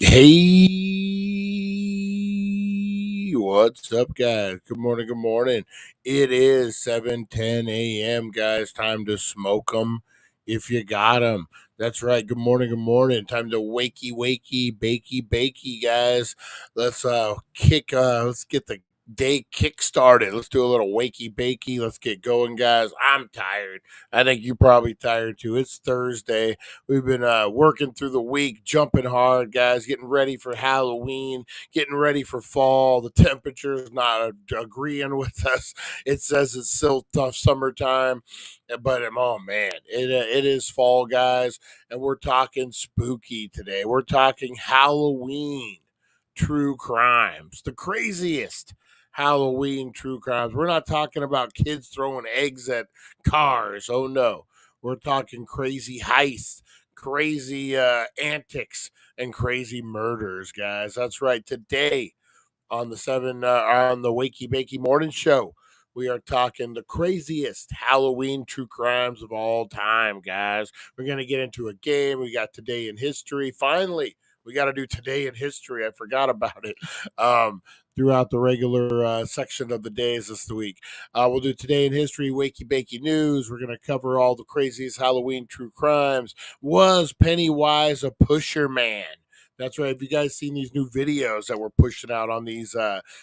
Hey, what's up, guys? Good morning, good morning. It is 7:10 a.m., guys. Time to smoke them if you got them. That's right. Good morning, good morning. Time to wakey, bakey, guys. Let's get the day kick started. Let's do a little wakey, bakey. Let's get going, guys. I'm tired. I think you're probably tired too. It's Thursday. We've been working through the week, jumping hard, guys, getting ready for Halloween, getting ready for fall. The temperature's not agreeing with us. It says it's still tough summertime, but oh man, it is fall, guys, and we're talking spooky today. We're talking Halloween true crimes, the craziest Halloween true crimes. We're not talking about kids throwing eggs at cars. Oh no. We're talking crazy heists, crazy antics, and crazy murders, guys. That's right. Today on the Wakey Bakey Morning Show, we are talking the craziest Halloween true crimes of all time, guys. We're gonna get into a game. We got Today in History. Finally, we got to do Today in History. I forgot about it. Throughout the regular section of the days this week. We'll do Today in History, Wakey Bakey News. We're going to cover all the craziest Halloween true crimes. Was Pennywise a pusher man? That's right. Have you guys seen these new videos that we're pushing out on these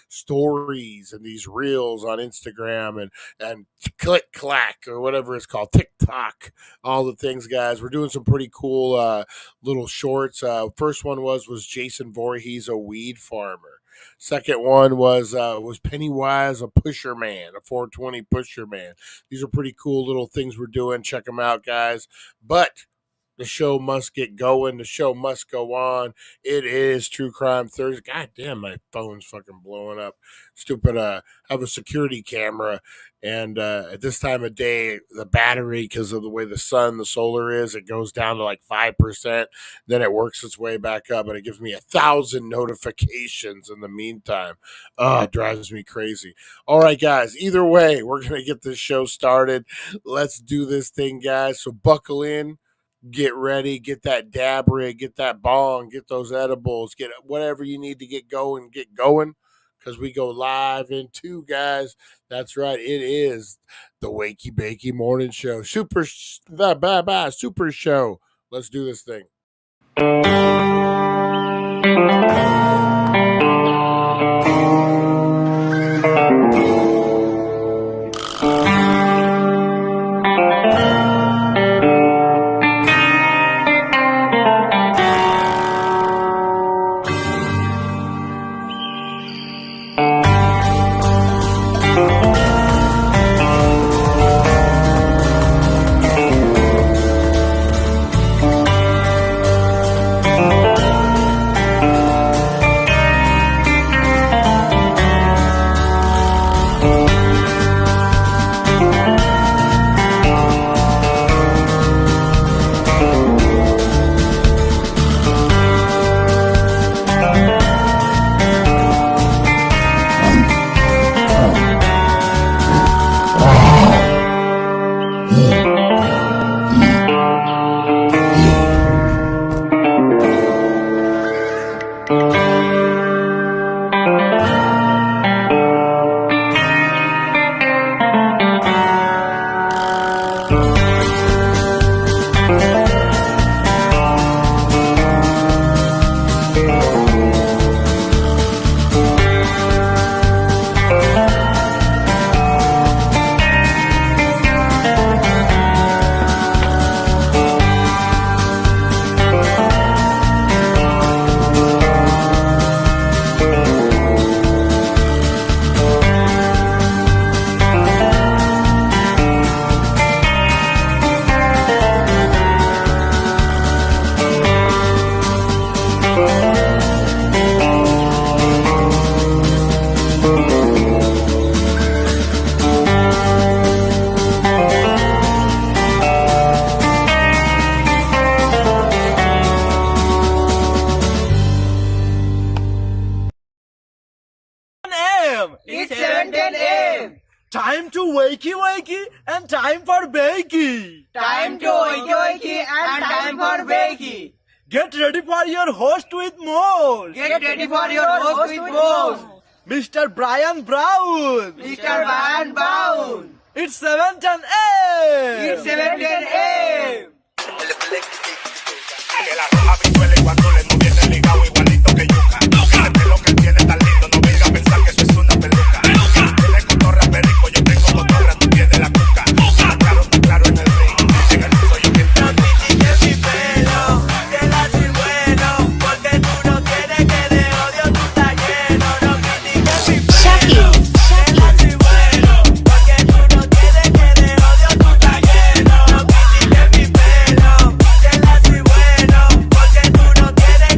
stories and these reels on Instagram and click clack or whatever it's called, TikTok, all the things, guys? We're doing some pretty cool little shorts. First one was Jason Voorhees a weed farmer. Second one was Pennywise a pusher man, a 420 pusher man. These are pretty cool little things we're doing. Check them out, guys. But the show must get going. The show must go on. It is True Crime Thursday. God damn, my phone's fucking blowing up. Stupid. Have a security camera, and at this time of day, the battery, because of the way the solar is, it goes down to like 5%. Then it works its way back up, and it gives me 1,000 notifications in the meantime. It drives me crazy. All right, guys. Either way, we're gonna get this show started. Let's do this thing, guys. So buckle in, get ready, get that dab rig, get that bong, get those edibles, get whatever you need to get going, because we go live in two, guys. That's right. It is the Wakey Bakey Morning Show. Super show. Let's do this thing. It's 7:10 a.m. Time to wakey and time for bakey. Time to wakey and time for bakey. Get ready for your host with more. Get ready for your host with more. Mr. Brian Brown. Mr. Brian Brown. It's 7:10 a.m. It's 7:10 a.m. Que la roja visual y cuando le viene ligado igualito que yuca. Este lo que tiene tan lindo, no venga a pensar que eso es una peluca. Tiene cotorra perico, yo tengo cotorra, tú tienes la cuca. Está claro en el ring, en el piso yo quien te No critiques mi pelo, que la soy bueno, porque tú no tienes que de odio tú estás lleno. No critiques mi pelo, que la soy bueno, porque tú no tienes que de odio tú estás lleno. No critiques mi pelo, que la soy bueno, porque tú no tienes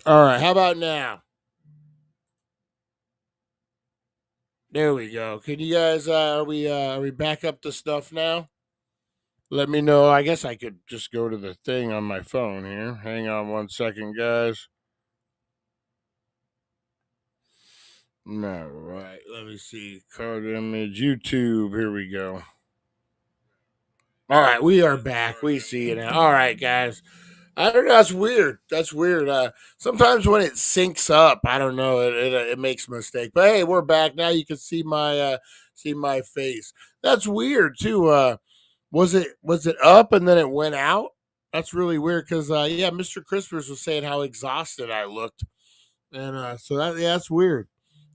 All right, how about now? There we go. Can you guys are we back up to stuff now? Let me know. I guess I could just go to the thing on my phone here. Hang on 1 second, guys. All right, let me see. Card image, YouTube. Here we go. All right, we are back. We see it now. All right, guys. I don't know. That's weird. That's weird. Sometimes when it syncs up, I don't know. It makes a mistake. But hey, we're back now. You can see my face. That's weird too. Was it up and then it went out? That's really weird because yeah, Mr. Crispers was saying how exhausted I looked, and so that's weird.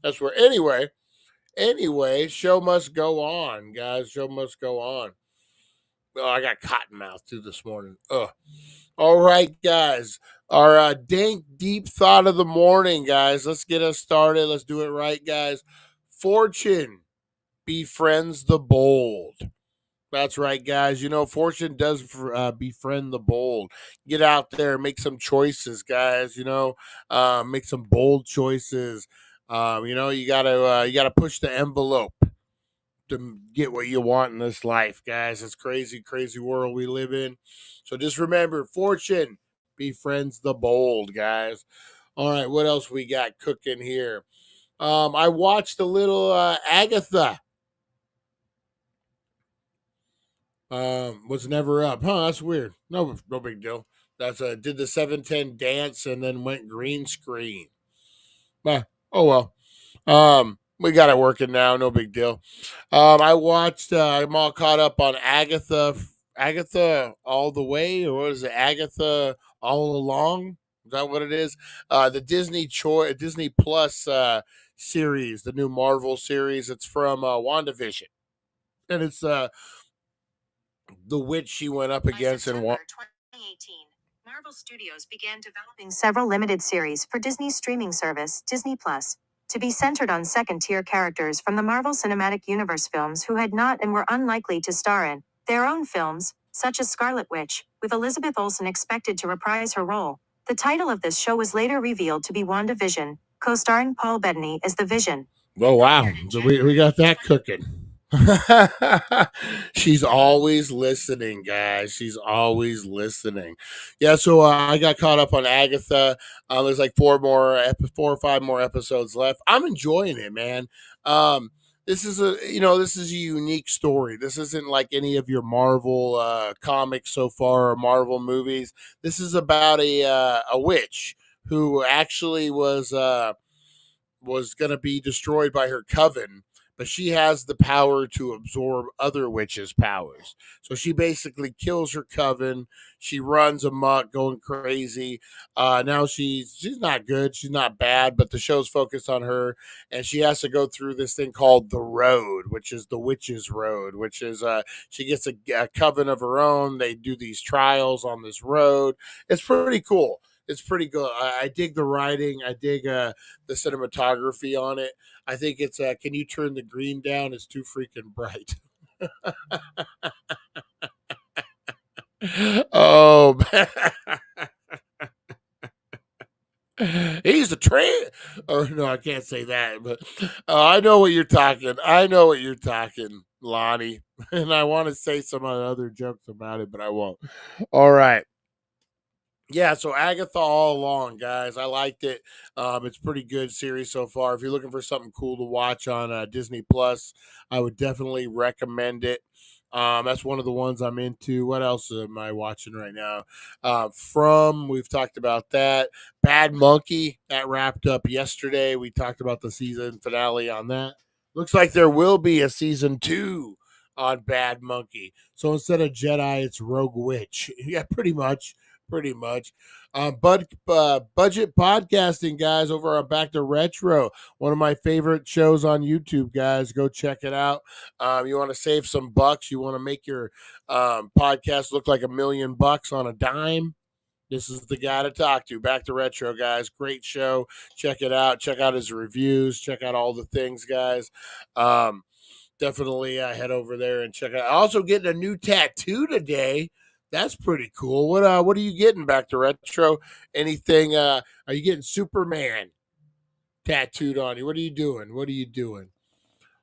That's weird. Anyway, show must go on, guys. Show must go on. Oh, I got cotton mouth too this morning. Ugh. All right, guys. Our dank deep thought of the morning, guys. Let's get us started. Let's do it right, guys. Fortune befriends the bold. That's right, guys. You know, fortune does befriend the bold. Get out there, make some choices, guys. You know, make some bold choices. You know, you gotta push the envelope to get what you want in this life, guys. It's crazy, crazy world we live in. So just remember, fortune befriends the bold, guys. All right, what else we got cooking here? I watched a little Agatha. Was never up. Huh, that's weird. No big deal. That's did the 710 dance and then went green screen. Oh well. We got it working now. No big deal. I watched. I'm all caught up on Agatha. Agatha all the way, or what is it? Agatha all along. Is that what it is? The Disney Plus series, the new Marvel series. It's from WandaVision, and it's the witch she went up against in 2018, Marvel Studios began developing several limited series for Disney's streaming service, Disney Plus, to be centered on second-tier characters from the Marvel Cinematic Universe films who had not and were unlikely to star in their own films, such as Scarlet Witch, with Elizabeth Olsen expected to reprise her role. The title of this show was later revealed to be WandaVision, co-starring Paul Bettany as the Vision. Oh wow, so we got that cooking. She's always listening, guys. She's always listening. Yeah, so I got caught up on Agatha. There's like 4 or 5 more episodes left. I'm enjoying it, man. This is a unique story. This isn't like any of your Marvel comics so far or Marvel movies. This is about a witch who actually was going to be destroyed by her coven, but she has the power to absorb other witches' powers. So she basically kills her coven. She runs amok, going crazy. Now she's not good. She's not bad, but the show's focused on her, and she has to go through this thing called the Road, which is the witches' road. Which is she gets a coven of her own. They do these trials on this road. It's pretty cool. It's pretty good. I dig the writing. I dig the cinematography on it. I think it's can you turn the green down? It's too freaking bright. Oh man. He's a trans or no, I can't say that, but I know what you're talking. I know what you're talking, Lonnie. And I want to say some other jokes about it, but I won't. All right. Yeah, so Agatha all along, guys. I liked it. It's pretty good series so far. If you're looking for something cool to watch on Disney Plus, I would definitely recommend it. That's one of the ones I'm into. What else am I watching right now? We've talked about that. Bad Monkey that wrapped up yesterday. We talked about the season finale on that. Looks like there will be a season 2 on Bad Monkey. So instead of Jedi, it's Rogue Witch. Yeah, pretty much. Budget podcasting, guys, over on Back to Retro, one of my favorite shows on YouTube, guys. Go check it out. You want to save some bucks, you want to make your podcast look like $1,000,000 on a dime. This is the guy to talk to. Back to Retro, guys. Great show. Check it out. Check out his reviews. Check out all the things, guys. Definitely head over there and check it out. Also getting a new tattoo today That's pretty cool. What are you getting back to retro? Anything are you getting Superman tattooed on you? What are you doing? What are you doing?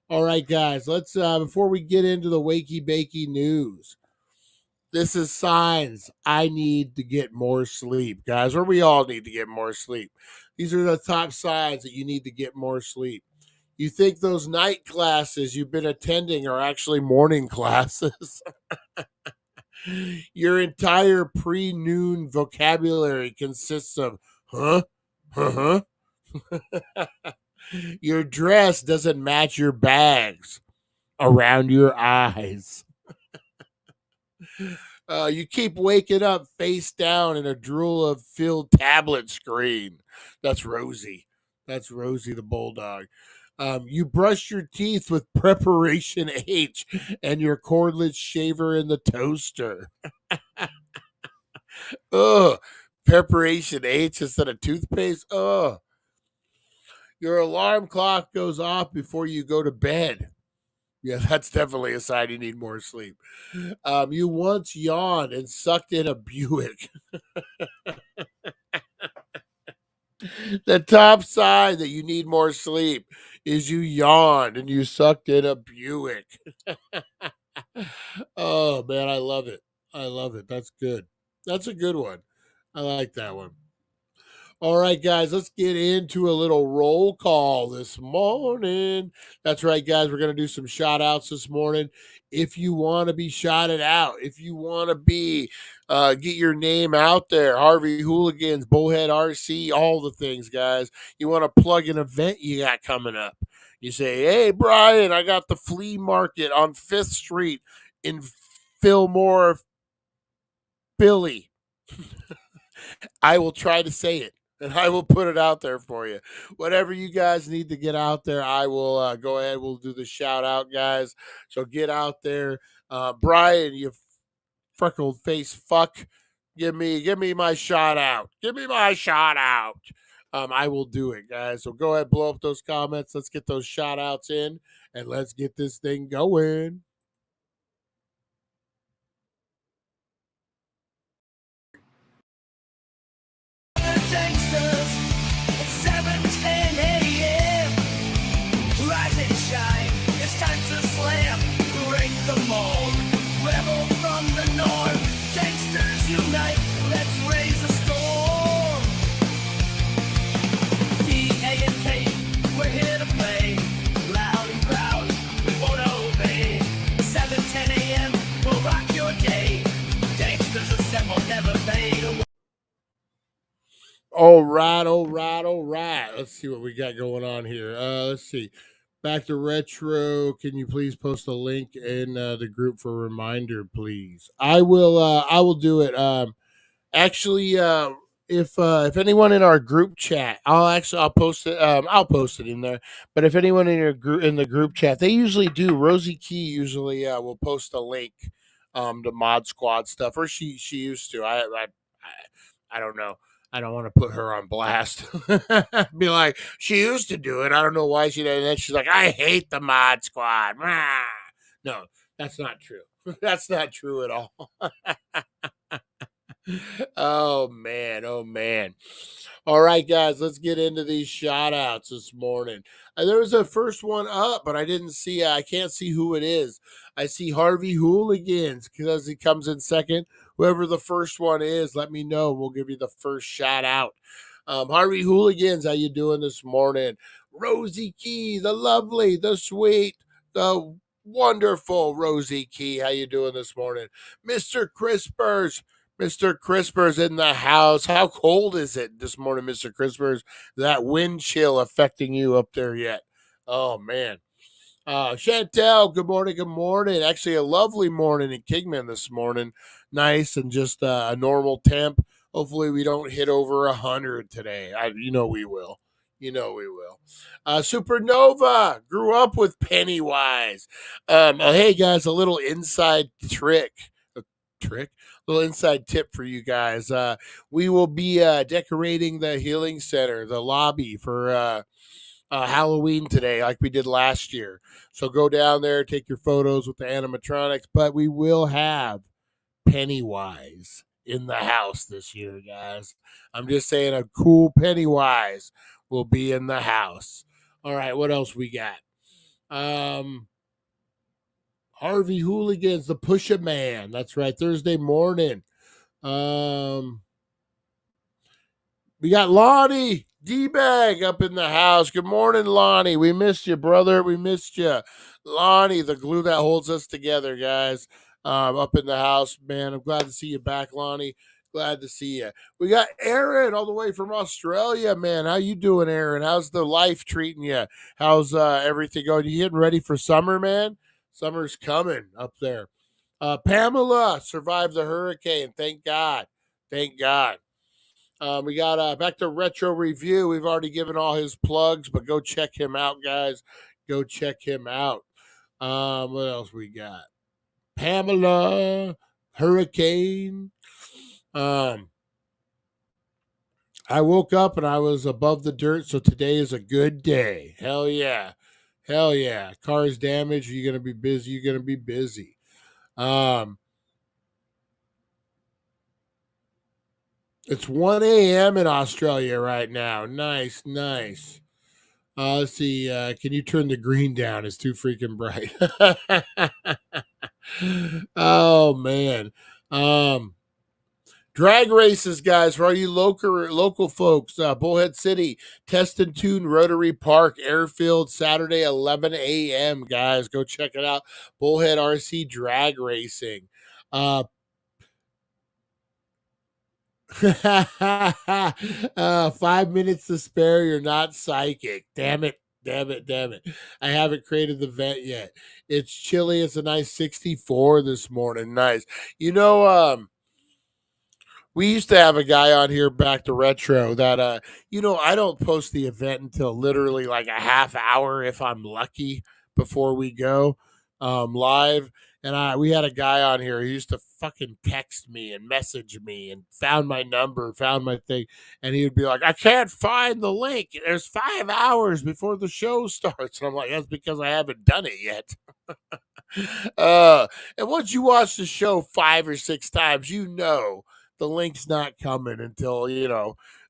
All right, guys, let's before we get into the wakey bakey news. This is signs I need to get more sleep, guys, or we all need to get more sleep. These are the top signs that you need to get more sleep. You think those night classes you've been attending are actually morning classes. Your entire pre noon vocabulary consists of huh, huh, huh. Your dress doesn't match your bags around your eyes. You keep waking up face down in a drool of filled tablet screen. That's Rosie. That's Rosie the bulldog. You brush your teeth with preparation H and your cordless shaver in the toaster. Ugh. Preparation H instead of toothpaste. Ugh. Your alarm clock goes off before you go to bed. Yeah, that's definitely a sign you need more sleep. You once yawned and sucked in a Buick. The top sign that you need more sleep is you yawned and you sucked in a Buick. Oh man, I love it. I love it. That's good. That's a good one. I like that one. All right, guys, let's get into a little roll call this morning. That's right, guys. We're going to do some shout outs this morning. If you want to be shouted out, if you want to get your name out there, Harvey Hooligans, Bullhead RC, all the things, guys. You want to plug an event you got coming up. You say, hey, Brian, I got the flea market on 5th Street in Fillmore, Philly. I will try to say it and I will put it out there for you. Whatever you guys need to get out there, I will go ahead. We'll do the shout out, guys. So get out there. Brian, you freckled face fuck. Give me my shout out. Give me my shout out. I will do it, guys. So go ahead, blow up those comments. Let's get those shout outs in and let's get this thing going. Gangsters, it's 7:10 a.m. Rise and shine, it's time to slam. Break the mold, rebel from the north. Gangsters unite, let's raise a storm. D-A-N-K, we're here to play. Loud and proud, we won't obey. 7:10 a.m., we'll rock your day. Gangsters assemble, never fade away. All right, all right, all right. Let's see what we got going on here. Let's see. Back to retro. Can you please post a link in the group for a reminder, please? I will. I will do it. Actually, if anyone in our group chat, I'll post it. I'll post it in there. But if anyone in your group in the group chat, they usually do. Rosie Key usually will post a link to Mod Squad stuff, or she used to. I don't know. I don't want to put her on blast. Be like, she used to do it. I don't know why she did. And then she's like, I hate the Mod Squad. No, that's not true. That's not true at all. Oh man, oh man. All right, guys, let's get into these shout outs this morning. There was a first one up, but I didn't see I can't see who it is. I see Harvey Hooligans because he comes in second. Whoever the first one is, let me know. We'll give you the first shout out. Harvey Hooligans, how you doing this morning? Rosie Key, the lovely, the sweet, the wonderful Rosie Key, how you doing this morning? Mr. Crispers, Mr. Crispers in the house. How cold is it this morning, Mr. Crispers? That wind chill affecting you up there yet? Oh, man. Chantel, good morning, good morning. Actually, a lovely morning in Kingman this morning. Nice and just a normal temp. Hopefully, we don't hit over 100 today. You know we will. You know we will. Supernova grew up with Pennywise. Hey guys, a little inside trick. Little inside tip for you guys. We will be decorating the healing center, the lobby for Halloween today, like we did last year. So go down there, take your photos with the animatronics, but we will have Pennywise in the house this year, guys. I'm just saying a cool Pennywise will be in the house. All right, what else we got? Harvey Hooligans, the Pusha Man. That's right, Thursday morning. We got Lonnie D-Bag up in the house. Good morning, Lonnie. We missed you, brother. We missed you. Lonnie, the glue that holds us together, guys. Up in the house, man. I'm glad to see you back, Lonnie. Glad to see you. We got Aaron all the way from Australia, man. How you doing, Aaron? How's the life treating you? How's everything going? You getting ready for summer, man? Summer's coming up there. Pamela survived the hurricane. Thank God. Thank God. We got back to Retro Review. We've already given all his plugs, but go check him out, guys. Go check him out. What else we got? Pamela, Hurricane. I woke up and I was above the dirt, so today is a good day. Hell yeah. Hell yeah. Car's damaged. You're going to be busy. You're going to be busy. It's 1 a.m. in Australia right now. Nice, nice. Let's see. Can you turn the green down? It's too freaking bright. Oh man. Drag races, guys, for all you local folks. Bullhead City, Test and Tune, Rotary Park, Airfield, Saturday, 11 a.m. Guys, go check it out. Bullhead RC Drag Racing. 5 minutes to spare. You're not psychic. Damn it. Damn it. Damn it. I haven't created the vent yet. It's chilly. It's a nice 64 this morning. Nice. You know, we used to have a guy on here back to retro that I don't post the event until literally like a half hour if I'm lucky before we go live. And we had a guy on here who used to fucking text me and message me and found my number, found my thing, and he would be like, I can't find the link. There's 5 hours before the show starts. And I'm like, that's because I haven't done it yet. And once you watch the show 5 or 6 times, you know the link's not coming until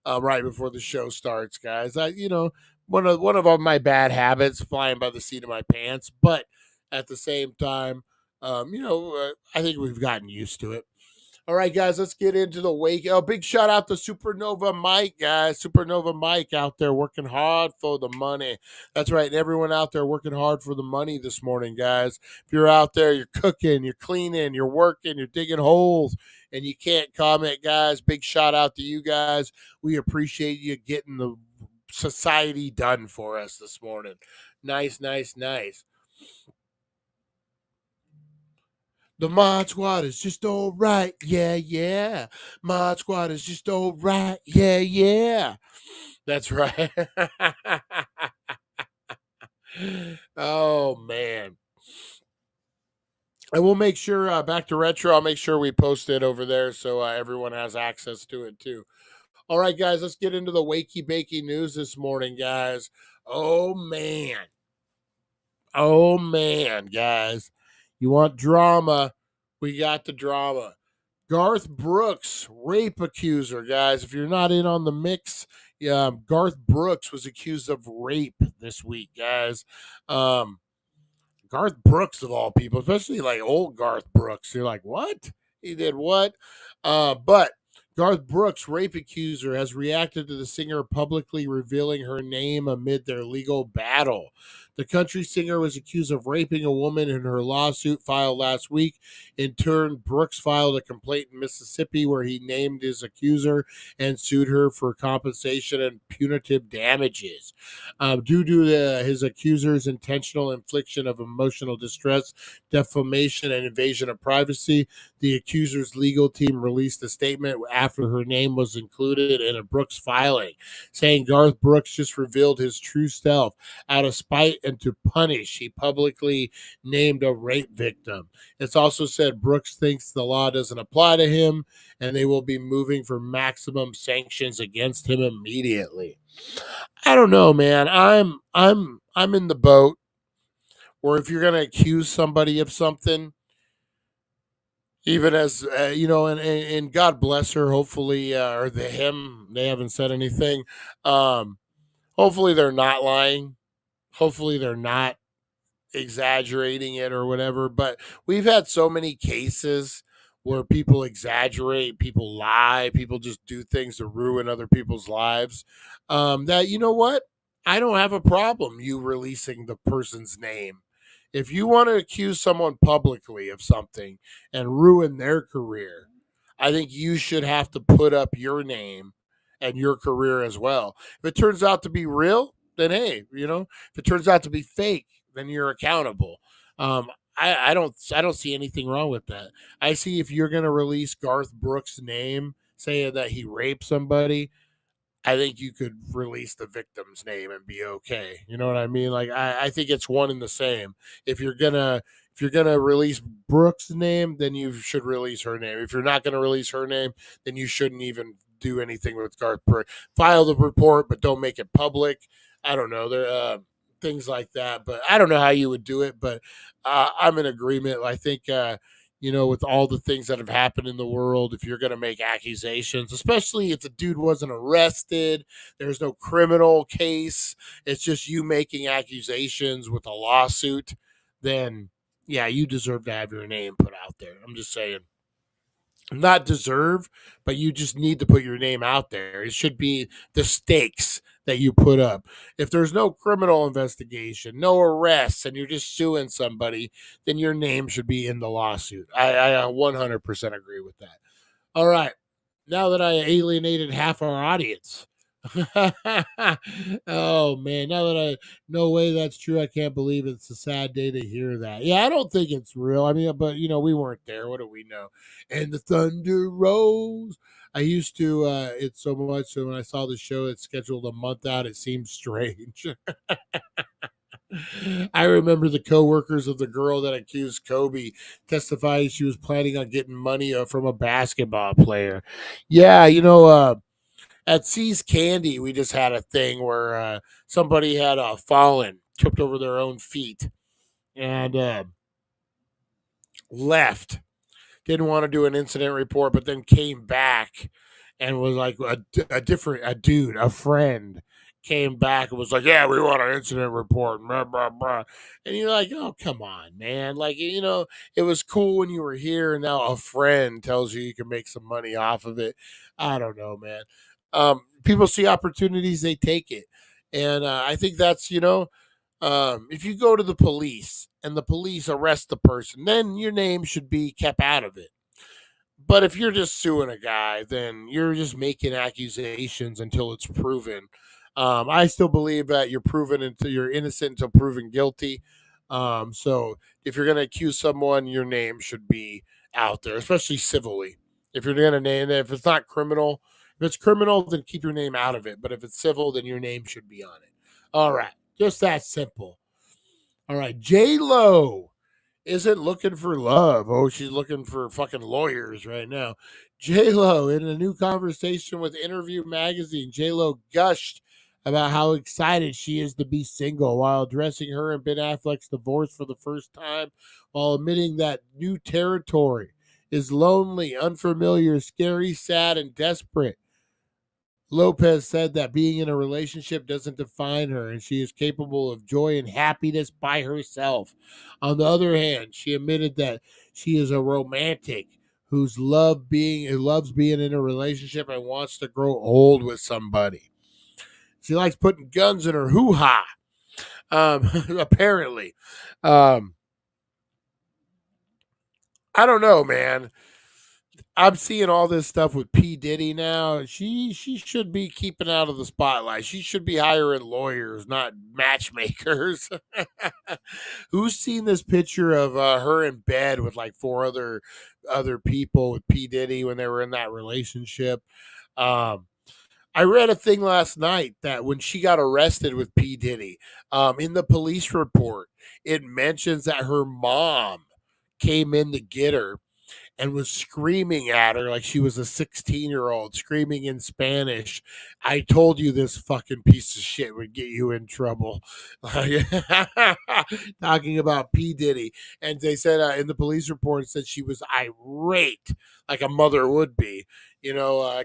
right before the show starts, guys. One of all my bad habits, flying by the seat of my pants, but at the same time, I think we've gotten used to it. All right, guys, let's get into the wake. Oh, big shout out to Supernova Mike, guys. Supernova Mike out there working hard for the money. That's right. And everyone out there working hard for the money this morning, guys. If you're out there, you're cooking, you're cleaning, you're working, you're digging holes, and you can't comment, guys, big shout out to you guys. We appreciate you getting the society done for us this morning. Nice, nice, nice. The Mod Squad is just all right. Yeah, yeah. Mod Squad is just all right. Yeah, yeah. That's right. Oh, man. And we'll make sure, back to retro, I'll make sure we post it over there so everyone has access to it too. All right, guys, let's get into the Wakey Bakey news this morning, guys. Oh, man. Oh, man, guys. You want drama? We got the drama. Garth Brooks, rape accuser, guys. If you're not in on the mix, Garth Brooks was accused of rape this week, guys. Garth Brooks, of all people, especially like old Garth Brooks. You're like, what? He did what? But Garth Brooks, rape accuser, has reacted to the singer publicly revealing her name amid their legal battle. The country singer was accused of raping a woman in her lawsuit filed last week. In turn, Brooks filed a complaint in Mississippi where he named his accuser and sued her for compensation and punitive damages. Due to his accuser's intentional infliction of emotional distress, defamation, and invasion of privacy, the accuser's legal team released a statement after her name was included in a Brooks filing, saying Garth Brooks just revealed his true self. Out of spite and to punish, he publicly named a rape victim. It's also said Brooks thinks the law doesn't apply to him, and they will be moving for maximum sanctions against him immediately. I don't know, man. I'm in the boat where if you're gonna accuse somebody of something, even as and God bless her. Hopefully, or the him, they haven't said anything. Um, Hopefully, they're not lying. Hopefully, they're not exaggerating it or whatever. But we've had so many cases where people exaggerate, people lie, people just do things to ruin other people's lives. That you know what? I don't have a problem you releasing the person's name. If you want to accuse someone publicly of something and ruin their career, I think you should have to put up your name and your career as well. If it turns out to be real, then hey, if it turns out to be fake, then you're accountable. I don't see anything wrong with that. I see if you're gonna release Garth Brooks' name, saying that he raped somebody, I think you could release the victim's name and be okay. You know what I mean? Like I think it's one and the same. If you're gonna release Brooks' name, then you should release her name. If you're not gonna release her name, then you shouldn't even do anything with Garth Brooks. File the report, but don't make it public. I don't know. There things like that, but I don't know how you would do it. But I'm in agreement. I think with all the things that have happened in the world, if you're going to make accusations, especially if the dude wasn't arrested, there's no criminal case, it's just you making accusations with a lawsuit, then yeah, you deserve to have your name put out there. I'm just saying. Not deserve, but you just need to put your name out there. It should be the stakes that you put up. If there's no criminal investigation, no arrests, and you're just suing somebody, then your name should be in the lawsuit. I 100% agree with that. All right. Now that I alienated half our audience. Oh man, now that no way that's true. I can't believe it's a sad day to hear that. Yeah, I don't think it's real. I mean, but we weren't there. What do we know? And the thunder rose. I used to it so much, so when I saw the show, it's scheduled a month out. It seemed strange. I remember the coworkers of the girl that accused Kobe testifying she was planning on getting money from a basketball player. Yeah, at C's Candy, we just had a thing where somebody had fallen, tripped over their own feet, and left. Didn't want to do an incident report, but then came back and was like a dude, a friend came back and was like, "Yeah, we want an incident report." Blah, blah, blah. And you're like, "Oh, come on, man! Like, it was cool when you were here, and now a friend tells you can make some money off of it." I don't know, man. People see opportunities, they take it, and I think that's if you go to the police and the police arrest the person, then your name should be kept out of it. But if you're just suing a guy, then you're just making accusations until it's proven. I still believe that you're proven until you're innocent until proven guilty. So if you're going to accuse someone, your name should be out there, especially civilly. If you're going to name it, if it's not criminal, if it's criminal, then keep your name out of it. But if it's civil, then your name should be on it. All right, just that simple. All right, J Lo isn't looking for love. Oh, she's looking for fucking lawyers right now. J Lo, in a new conversation with Interview Magazine, J Lo gushed about how excited she is to be single while addressing her and Ben Affleck's divorce for the first time, while admitting that new territory is lonely, unfamiliar, scary, sad, and desperate. Lopez said that being in a relationship doesn't define her and she is capable of joy and happiness by herself. On the other hand, she admitted that she is a romantic who loves being in a relationship and wants to grow old with somebody. She likes putting guns in her hoo-ha. Apparently. Um, I don't know, man. I'm seeing all this stuff with P. Diddy now. She should be keeping out of the spotlight. She should be hiring lawyers, not matchmakers. Who's seen this picture of her in bed with like four other people with P. Diddy when they were in that relationship? Um, I read a thing last night that when she got arrested with P. Diddy, in the police report, it mentions that her mom came in to get her and was screaming at her like she was a 16-year-old, screaming in Spanish, "I told you this fucking piece of shit would get you in trouble." Talking about P. Diddy. And they said in the police report, it said she was irate, like a mother would be.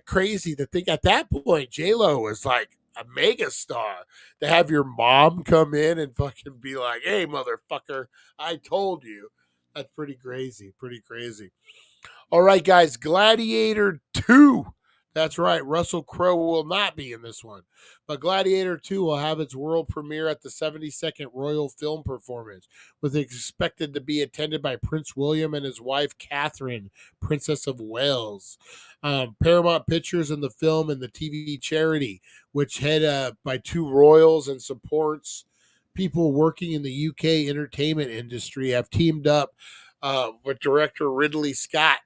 Crazy to think at that point, J-Lo was like a mega star. To have your mom come in and fucking be like, "Hey, motherfucker, I told you." That's pretty crazy. Pretty crazy. All right, guys, Gladiator 2. That's right. Russell Crowe will not be in this one. But Gladiator 2 will have its world premiere at the 72nd Royal Film Performance, with it expected to be attended by Prince William and his wife, Catherine, Princess of Wales. Paramount Pictures and the film and the TV charity, which head by two royals and supports people working in the UK entertainment industry, have teamed up with director Ridley Scott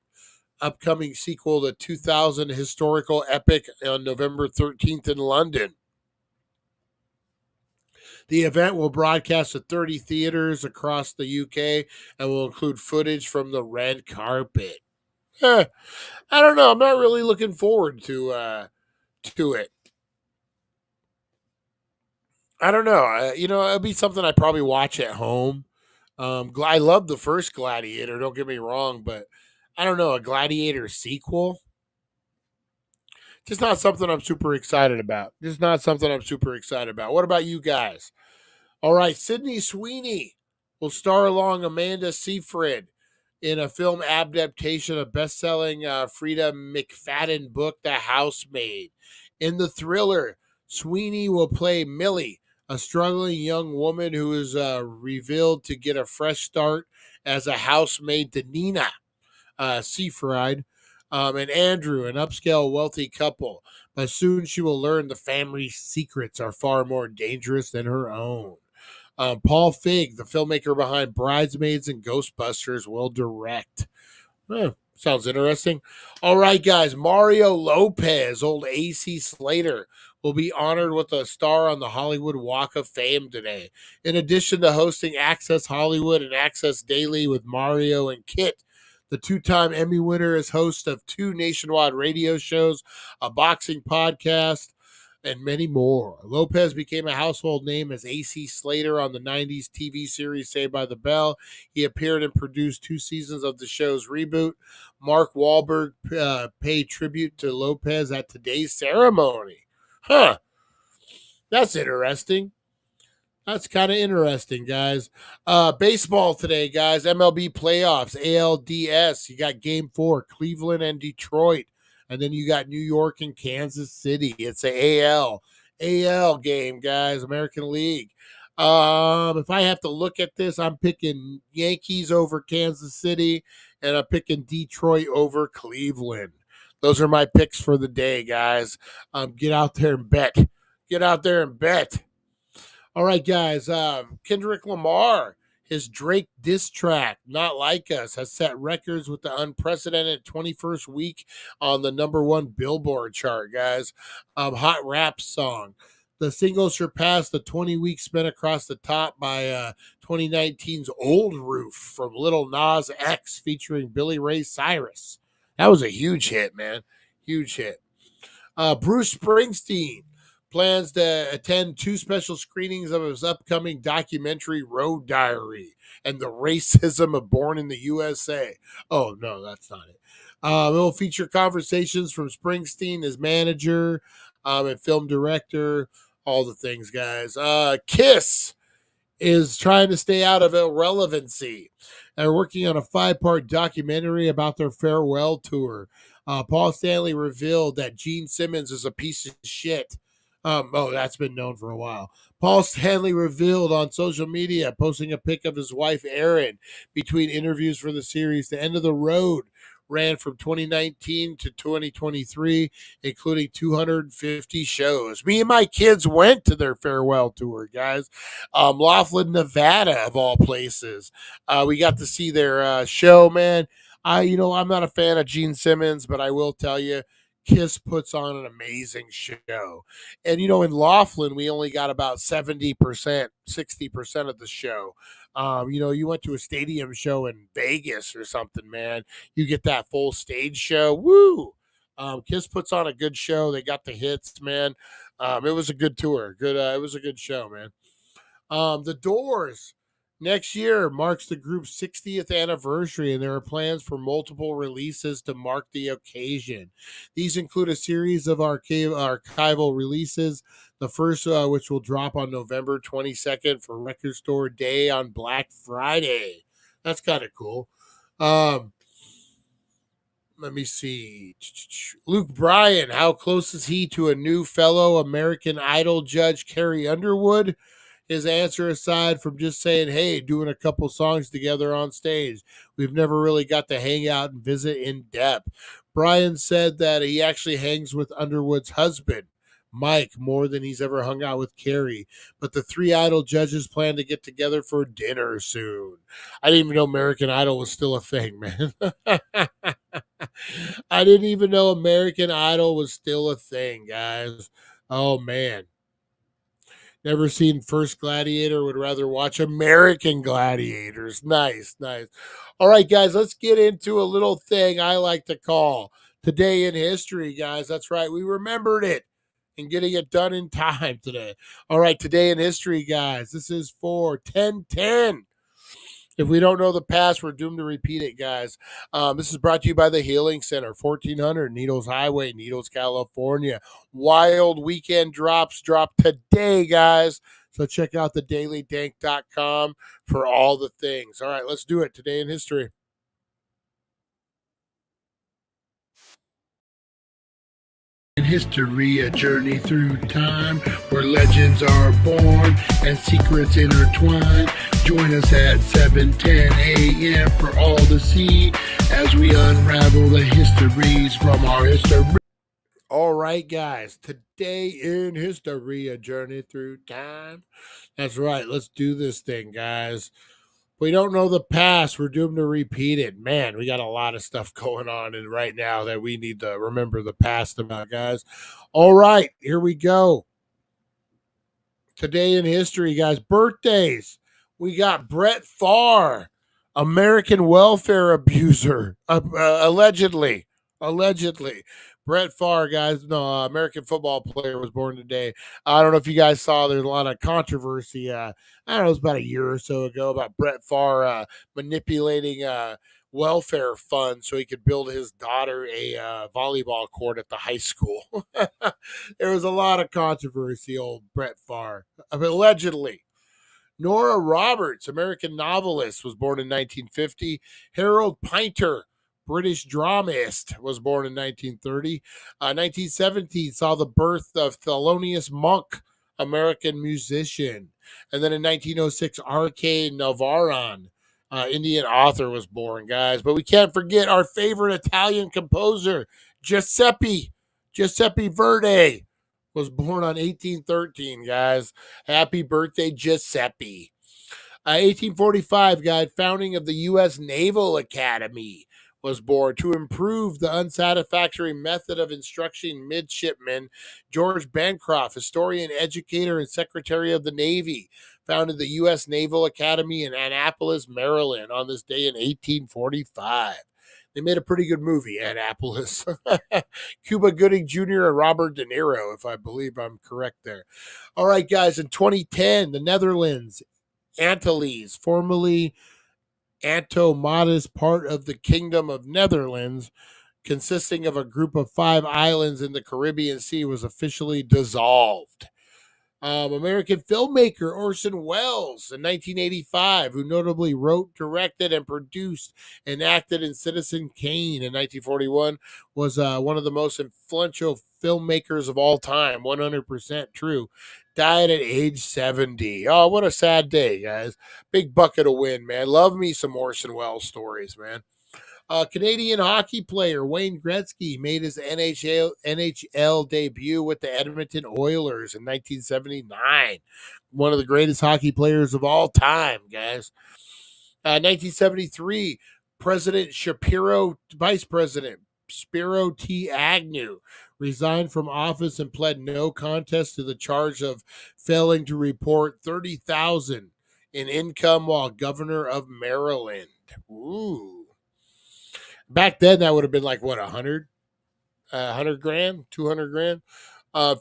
upcoming sequel to 2000 historical epic on November 13th in London. The event will broadcast at 30 theaters across the UK and will include footage from the red carpet. I don't know. I'm not really looking forward to it. I don't know. It'll be something I probably watch at home. I love the first Gladiator. Don't get me wrong, but I don't know, a Gladiator sequel. Just not something I'm super excited about. What about you guys? All right, Sydney Sweeney will star along Amanda Seyfried in a film adaptation of best-selling Frida McFadden book, The Housemaid. In the thriller, Sweeney will play Millie, a struggling young woman who is revealed to get a fresh start as a housemaid to Nina Seyfried and Andrew, an upscale wealthy couple. But soon she will learn the family's secrets are far more dangerous than her own. Paul Feig, the filmmaker behind Bridesmaids and Ghostbusters, will direct. Sounds interesting. All right, guys. Mario Lopez, old AC Slater, will be honored with a star on the Hollywood Walk of Fame today. In addition to hosting Access Hollywood and Access Daily with Mario and Kit, the two-time Emmy winner is host of 2 nationwide radio shows, a boxing podcast, and many more. Lopez became a household name as AC Slater on the 90s TV series Saved by the Bell. He appeared and produced 2 seasons of the show's reboot. Mark Wahlberg paid tribute to Lopez at today's ceremony. That's interesting. That's kind of interesting, guys. Baseball today, guys. MLB playoffs, ALDS. You got game 4, Cleveland and Detroit. And then you got New York and Kansas City. It's a AL game, guys. American League. If I have to look at this, I'm picking Yankees over Kansas City, and I'm picking Detroit over Cleveland. Those are my picks for the day, guys. Get out there and bet. All right, guys. Kendrick Lamar, his Drake diss track, Not Like Us, has set records with the unprecedented 21st week on the #1 Billboard chart, guys. Hot rap song. The single surpassed the 20-week spin across the top by 2019's Old Roof from Lil Nas X featuring Billy Ray Cyrus. That was a huge hit, man. Huge hit. Bruce Springsteen plans to attend 2 special screenings of his upcoming documentary Road Diary and the Racism of Born in the USA. Oh, no, that's not it. It will feature conversations from Springsteen, his manager, and film director, all the things, guys. Kiss is trying to stay out of irrelevancy. They're working on a 5-part documentary about their farewell tour. Paul Stanley revealed that Gene Simmons is a piece of shit. That's been known for a while. Paul Stanley revealed on social media, posting a pic of his wife, Erin, between interviews for the series. The End of the Road ran from 2019 to 2023, including 250 shows. Me and my kids went to their farewell tour, guys. Laughlin, Nevada, of all places. We got to see their show, man. I'm not a fan of Gene Simmons, but I will tell you, Kiss puts on an amazing show. And, in Laughlin, we only got about 70%, 60% of the show. You went to a stadium show in Vegas or something, man. You get that full stage show. Woo! Kiss puts on a good show. They got the hits, man. It was a good tour. Good. It was a good show, man. The Doors next year marks the group's 60th anniversary, and there are plans for multiple releases to mark the occasion. These include a series of archival releases. The first, which will drop on November 22nd for Record Store Day on Black Friday. That's kind of cool. Let me see. Luke Bryan, how close is he to a new fellow American Idol judge, Carrie Underwood? His answer, aside from just saying, hey, doing a couple songs together on stage, we've never really got to hang out and visit in depth. Bryan said that he actually hangs with Underwood's husband, Mike, more than he's ever hung out with Carrie. But the three Idol judges plan to get together for dinner soon. I didn't even know American Idol was still a thing, man. I didn't even know American Idol was still a thing, guys. Oh, man. Never seen First Gladiator, would rather watch American Gladiators. Nice, nice. All right, guys, let's get into a little thing I like to call Today in History, guys. That's right. We remembered it and getting it done in time today. All right, Today in History, guys. This is for 1010. If we don't know the past, we're doomed to repeat it, guys. This is brought to you by the Healing Center, 1400 Needles Highway, Needles, California. Wild weekend drops drop today, guys. So check out the dailydank.com for all the things. All right, let's do it. Today in History. In history, a journey through time where legends are born and secrets intertwine. Join us at 7:10 a.m. for all to see as we unravel the histories from our history. All right, guys. Today in History, a journey through time. That's right. Let's do this thing, guys. We don't know the past. We're doomed to repeat it. Man, we got a lot of stuff going on in right now that we need to remember the past about, guys. All right, here we go. Today in history, guys. Birthdays. We got Brett Favre, American welfare abuser, allegedly. Allegedly. Brett Favre, guys, no, American football player, was born today. I don't know if you guys saw, there's a lot of controversy. I don't know, it was about a year or so ago about Brett Favre manipulating welfare funds so he could build his daughter a volleyball court at the high school. There was a lot of controversy, old Brett Favre, allegedly. Nora Roberts, American novelist, was born in 1950. Harold Pinter, British dramatist, was born in 1930. 1917 saw the birth of Thelonious Monk, American musician. And then in 1906, R.K. Navaron, Indian author, was born, guys. But we can't forget our favorite Italian composer, Giuseppe Verdi, was born on 1813, guys. Happy birthday, Giuseppe. 1845, guys, founding of the U.S. Naval Academy, was born to improve the unsatisfactory method of instructing midshipmen. George Bancroft, historian, educator, and Secretary of the Navy, founded the U.S. Naval Academy in Annapolis, Maryland, on this day in 1845. They made a pretty good movie, Annapolis. Cuba Gooding Jr. and Robert De Niro, if I believe I'm correct there. All right, guys, in 2010, the Netherlands, Antilles, formerly Antomatus, part of the Kingdom of Netherlands, consisting of a group of 5 islands in the Caribbean Sea, was officially dissolved. American filmmaker Orson Welles in 1985, who notably wrote, directed, and produced and acted in Citizen Kane in 1941, was one of the most influential filmmakers of all time. 100% true. Died at age 70. Oh, what a sad day, guys. Big bucket of win, man. Love me some Orson Welles stories, man. Canadian hockey player Wayne Gretzky made his NHL debut with the Edmonton Oilers in 1979. One of the greatest hockey players of all time, guys. 1973, Vice President Spiro T. Agnew resigned from office and pled no contest to the charge of failing to report 30,000 in income while governor of Maryland. Ooh. Back then, that would have been like, what, 100 grand, 200 grand.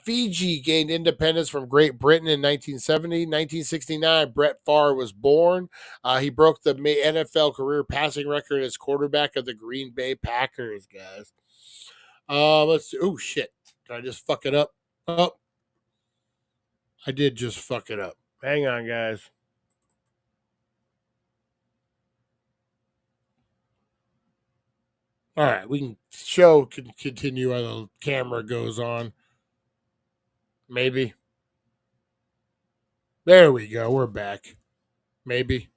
Fiji gained independence from Great Britain in 1970. 1969, Brett Favre was born. He broke the NFL career passing record as quarterback of the Green Bay Packers, guys. Let's see. Oh, shit. Did I just fuck it up? Oh, I did just fuck it up. Hang on, guys. All right, we can continue while the camera goes on. Maybe. There we go. We're back. Maybe.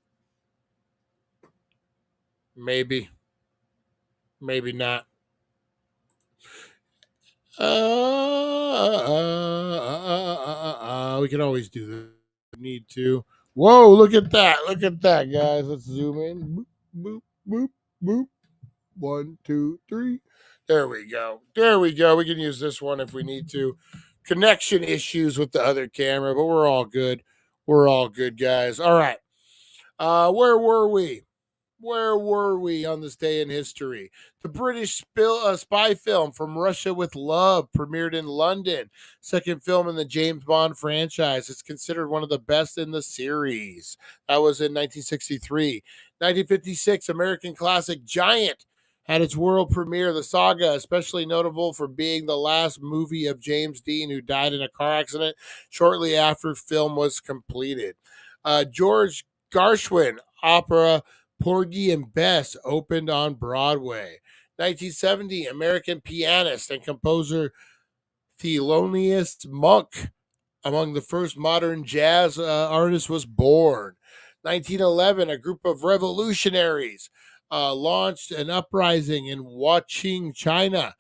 Maybe. Maybe not. We can always do this. Need to. Whoa! Look at that! Look at that, guys. Let's zoom in. Boop, boop, boop, boop. 1, 2, 3. There we go. There we go. We can use this one if we need to. Connection issues with the other camera, but we're all good. We're all good, guys. All right. Where were we? Where were we on this day in history? The British spy film From Russia with Love premiered in London. Second film in the James Bond franchise. It's considered one of the best in the series. That was in 1963. 1956, American classic Giant had its world premiere. The saga, especially notable for being the last movie of James Dean, who died in a car accident shortly after film was completed. George Gershwin opera Porgy and Bess opened on Broadway. 1970, American pianist and composer Thelonious Monk, among the first modern jazz artists, was born. 1911, a group of revolutionaries launched an uprising in Huaqing, China,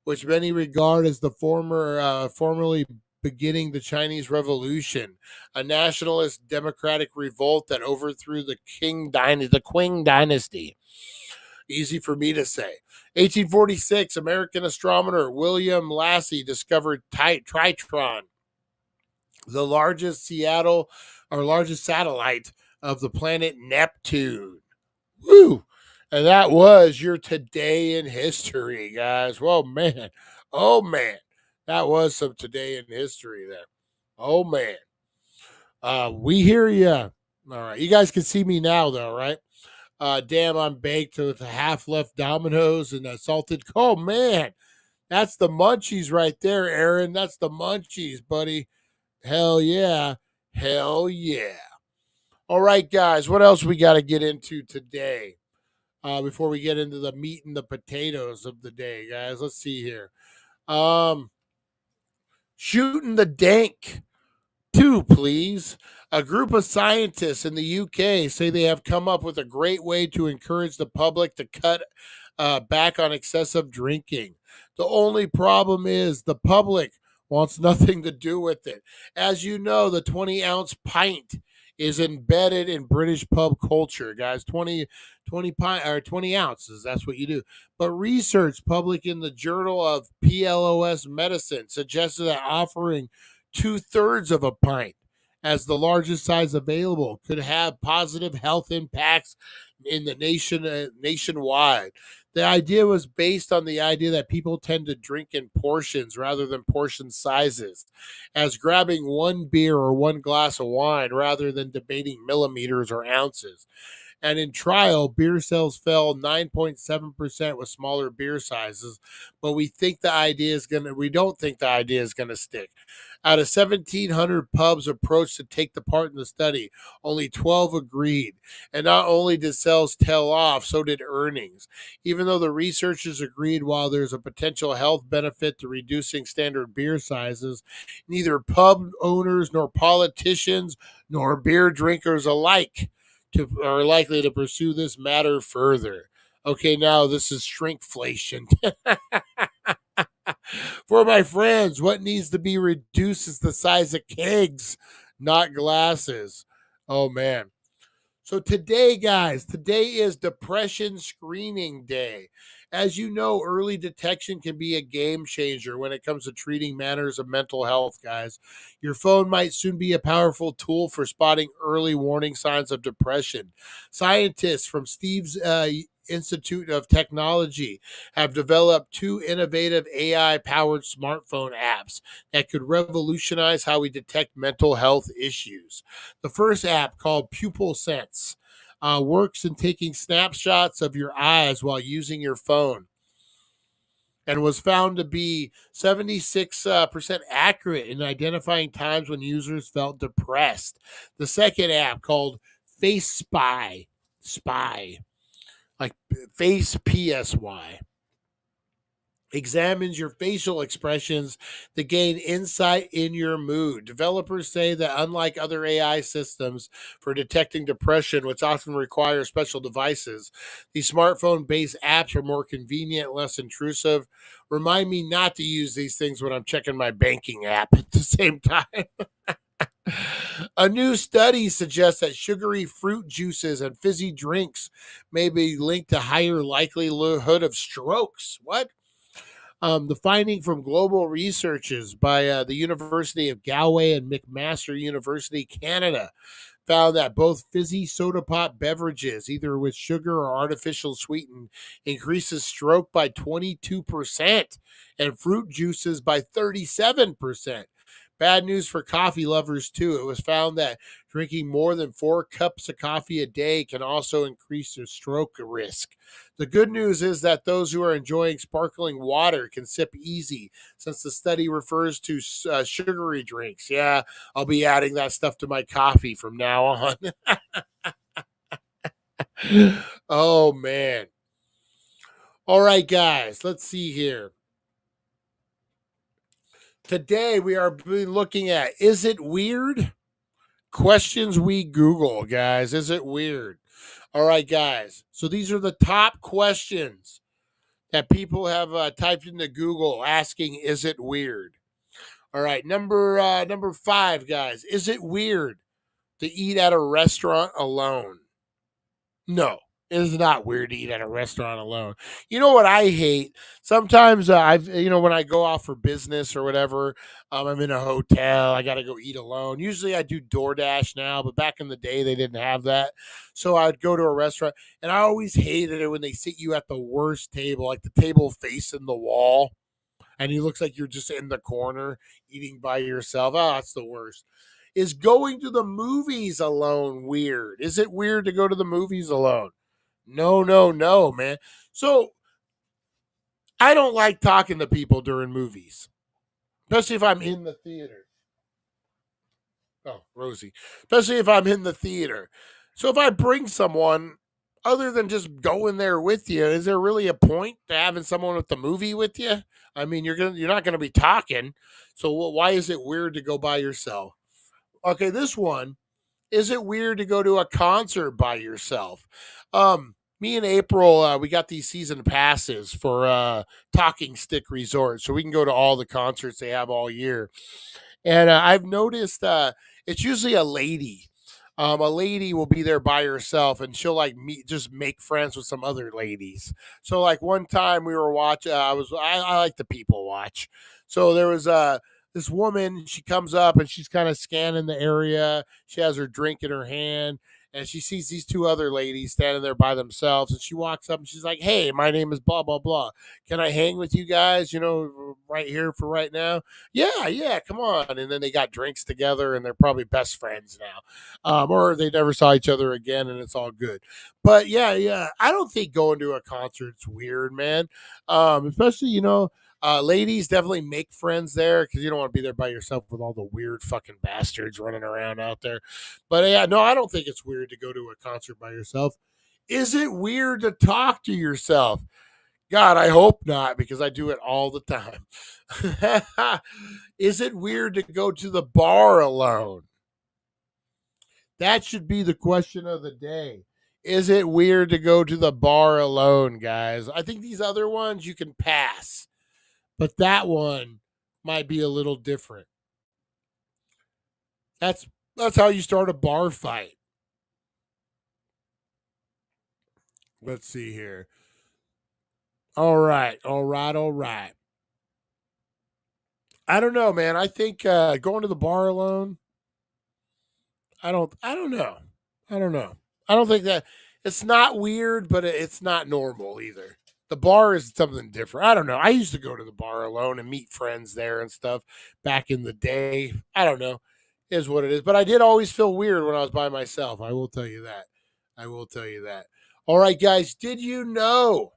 which many regard as the formerly beginning the Chinese Revolution, a nationalist democratic revolt that overthrew the Qing dynasty. Easy for me to say. 1846, American astronomer William Lassie discovered Tritron, the largest satellite of the planet Neptune. Woo! And that was your today in history, guys. Well, man. Oh, man. That was some today in history there. Oh, man. We hear you. All right. You guys can see me now, though, right? Damn, I'm baked with half left Dominoes and salted. Oh, man. That's the munchies right there, Aaron. That's the munchies, buddy. Hell yeah. Hell yeah. All right, guys. What else we got to get into today? Before we get into the meat and the potatoes of the day, guys. Let's see here. Shooting the Dank 2, please. A group of scientists in the UK say they have come up with a great way to encourage the public to cut back on excessive drinking. The only problem is the public wants nothing to do with it. As you know, the 20-ounce pint is embedded in British pub culture, guys. 20 ounces, that's what you do. But research published in the Journal of PLOS Medicine suggested that offering 2/3 of a pint as the largest size available could have positive health impacts in the nationwide. The idea was based on the idea that people tend to drink in portions rather than portion sizes, as grabbing one beer or one glass of wine rather than debating millimeters or ounces. And in trial, beer sales fell 9.7% with smaller beer sizes, but we don't think the idea is gonna stick. Out of 1,700 pubs approached to take the part in the study, only 12 agreed. And not only did sales tail off, so did earnings. Even though the researchers agreed while there's a potential health benefit to reducing standard beer sizes, neither pub owners nor politicians nor beer drinkers alike are likely to pursue this matter further. Okay, now this is shrinkflation. For my friends, what needs to be reduced is the size of kegs, not glasses. Oh, man. So today, guys, today is Depression Screening Day. As you know, early detection can be a game changer when it comes to treating matters of mental health, guys. Your phone might soon be a powerful tool for spotting early warning signs of depression. Scientists from Steve's Institute of Technology have developed two innovative AI powered smartphone apps that could revolutionize how we detect mental health issues. The first app, called Pupil Sense, works in taking snapshots of your eyes while using your phone and was found to be 76% accurate in identifying times when users felt depressed. The second app, called Face Spy, like Face PSY, examines your facial expressions to gain insight in your mood. Developers say that unlike other AI systems for detecting depression, which often require special devices, these smartphone based apps are more convenient, less intrusive. Remind me not to use these things when I'm checking my banking app at the same time. A new study suggests that sugary fruit juices and fizzy drinks may be linked to higher likelihood of strokes. What? The finding from global researches by the University of Galway and McMaster University, Canada, found that both fizzy soda pop beverages, either with sugar or artificial sweetened, increases stroke by 22% and fruit juices by 37%. Bad news for coffee lovers, too. It was found that drinking more than 4 cups of coffee a day can also increase your stroke risk. The good news is that those who are enjoying sparkling water can sip easy, since the study refers to sugary drinks. Yeah, I'll be adding that stuff to my coffee from now on. Oh, man. All right, guys, let's see here. Today we are looking at, is it weird? Questions we Google, guys. Is it weird? All right, guys. So these are the top questions that people have typed into Google asking, is it weird? All right, number 5, guys. Is it weird to eat at a restaurant alone? No, it is not weird to eat at a restaurant alone. You know what I hate? Sometimes when I go out for business or whatever, I'm in a hotel. I got to go eat alone. Usually I do DoorDash now, but back in the day they didn't have that. So I'd go to a restaurant, and I always hated it when they sit you at the worst table, like the table facing the wall, and he looks like you're just in the corner eating by yourself. Oh, that's the worst. Is going to the movies alone weird? Is it weird to go to the movies alone? No, no, no, man. So I don't like talking to people during movies, especially if I'm in the theater. Oh, Rosie. Especially if I'm in the theater. So if I bring someone, other than just going there with you, is there really a point to having someone at the movie with you? I mean, you're not gonna be talking. So why is it weird to go by yourself? Okay, this one. Is it weird to go to a concert by yourself? Me and April, we got these season passes for Talking Stick Resort, so we can go to all the concerts they have all year. And I've noticed it's usually a lady. A lady will be there by herself, and she'll like meet, just make friends with some other ladies. So like one time we were watching, I like to people watch. So there was this woman. She comes up and she's kind of scanning the area. She has her drink in her hand, and she sees these two other ladies standing there by themselves. And she walks up and she's like, "Hey, my name is blah blah blah. Can I hang with you guys? Right here for right now." Yeah, yeah, come on. And then they got drinks together, and they're probably best friends now. Or they never saw each other again, and it's all good. But yeah, yeah, I don't think going to a concert's weird, man. Especially, ladies, definitely make friends there, because you don't want to be there by yourself with all the weird fucking bastards running around out there. But yeah, no, I don't think it's weird to go to a concert by yourself. Is it weird to talk to yourself? God, I hope not, because I do it all the time. Is it weird to go to the bar alone? That should be the question of the day. Is it weird to go to the bar alone, guys? I think these other ones you can pass, but that one might be a little different. That's how you start a bar fight. Let's see here. All right. I don't know, man. I think going to the bar alone. I don't know. I don't know. I don't think that it's not weird, but it's not normal either. The bar is something different. I don't know. I used to go to the bar alone and meet friends there and stuff back in the day. I don't know. Is what it is. But I did always feel weird when I was by myself. I will tell you that. All right, guys. Did you know?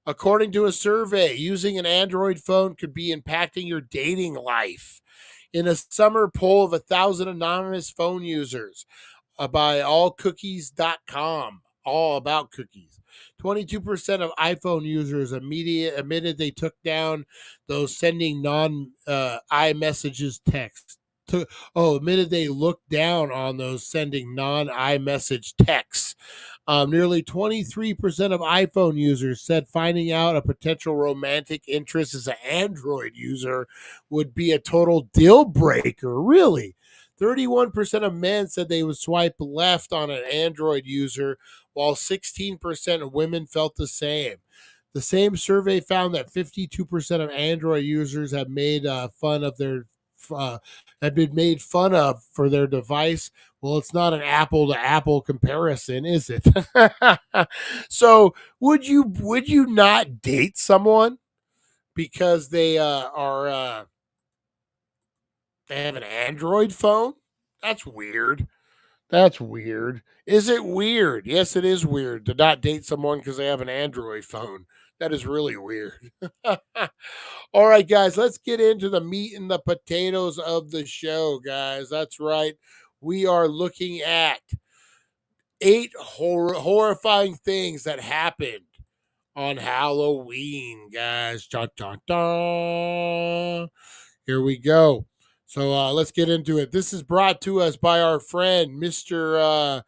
According to a survey, using an Android phone could be impacting your dating life. In a summer poll of 1,000 anonymous phone users by allcookies.com, all about cookies, 22% of iPhone users admitted they took down those sending non-iMessages texts. Admitted they looked down on those sending non-iMessage texts. Nearly 23% of iPhone users said finding out a potential romantic interest as an Android user would be a total deal breaker. Really? 31% of men said they would swipe left on an Android user, while 16% of women felt the same. The same survey found that 52% of Android users have made fun of their had been made fun of for their device. Well, it's not an apple to apple comparison, is it? So, would you not date someone because they they have an Android phone? That's weird. Is it weird? Yes, it is weird to not date someone because they have an Android phone. That is really weird. All right, guys, let's get into the meat and the potatoes of the show, guys. That's right. We are looking at 8 horrifying things that happened on Halloween, guys. Dun, dun, dun. Here we go. So let's get into it. This is brought to us by our friend, Mr.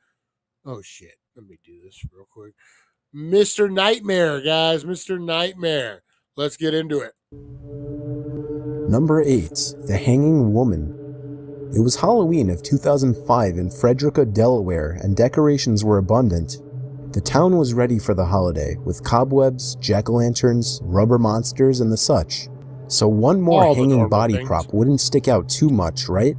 Oh, shit. Let me do this real quick. Mr. Nightmare, guys. Mr. Nightmare. Let's get into it. Number 8. The Hanging Woman. It was Halloween of 2005 in Frederica, Delaware, and decorations were abundant. The town was ready for the holiday, with cobwebs, jack-o'-lanterns, rubber monsters, and the such. So one more hanging body prop wouldn't stick out too much, right?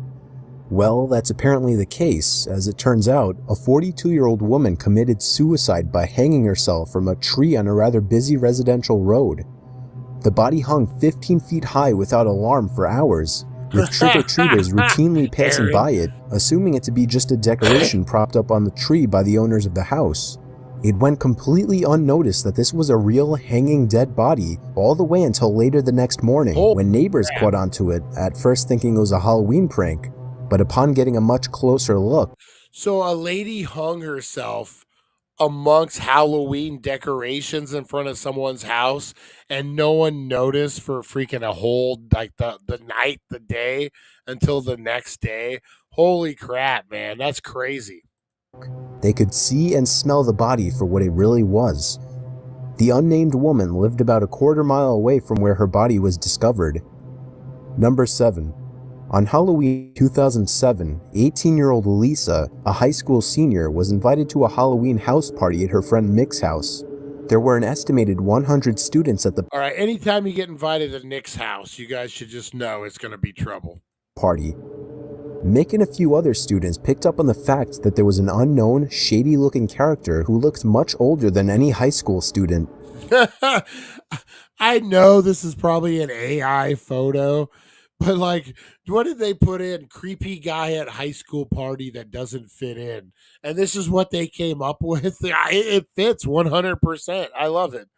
Well, that's apparently the case. As it turns out, a 42-year-old woman committed suicide by hanging herself from a tree on a rather busy residential road. The body hung 15 feet high without alarm for hours, with trick-or-treaters routinely passing by it, assuming it to be just a decoration propped up on the tree by the owners of the house. It went completely unnoticed that this was a real hanging dead body all the way until later the next morning, when neighbors caught onto it, at first thinking it was a Halloween prank, but upon getting a much closer look. So a lady hung herself amongst Halloween decorations in front of someone's house, and no one noticed for freaking a whole, like the day until the next day. Holy crap, man. That's crazy. They could see and smell the body for what it really was. The unnamed woman lived about a quarter-mile away from where her body was discovered. Number 7. On Halloween 2007, 18-year-old Lisa, a high school senior, was invited to a Halloween house party at her friend Mick's house. There were an estimated 100 students at the All right, anytime you get invited to Nick's house, you guys should just know it's going to be trouble. Party. Mick and a few other students picked up on the fact that there was an unknown, shady-looking character who looked much older than any high school student. I know this is probably an AI photo, but like, what did they put in? Creepy guy at high school party that doesn't fit in. And this is what they came up with. It fits 100%. I love it.